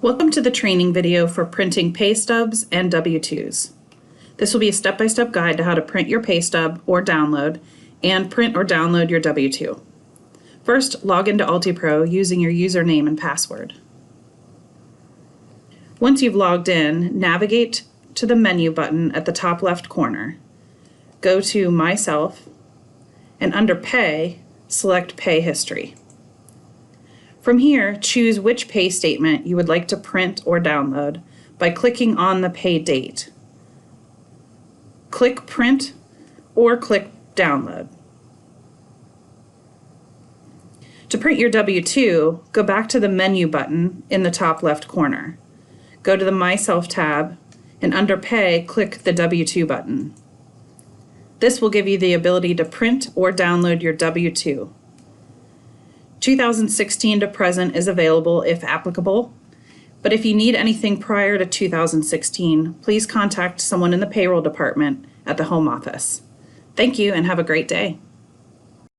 Welcome to the training video for printing pay stubs and W-2s. This will be a step-by-step guide to how to print your pay stub or download and print or download your W-2. First, log into UltiPro using your username and password. Once you've logged in, navigate to the menu button at the top left corner. Go to Myself, and under Pay, select Pay History. From here, choose which pay statement you would like to print or download by clicking on the pay date. Click Print or click Download. To print your W-2, go back to the menu button in the top left corner. Go to the Myself tab, and under Pay, click the W-2 button. This will give you the ability to print or download your W-2. 2016 to present is available if applicable, but if you need anything prior to 2016, please contact someone in the payroll department at the home office. Thank you and have a great day.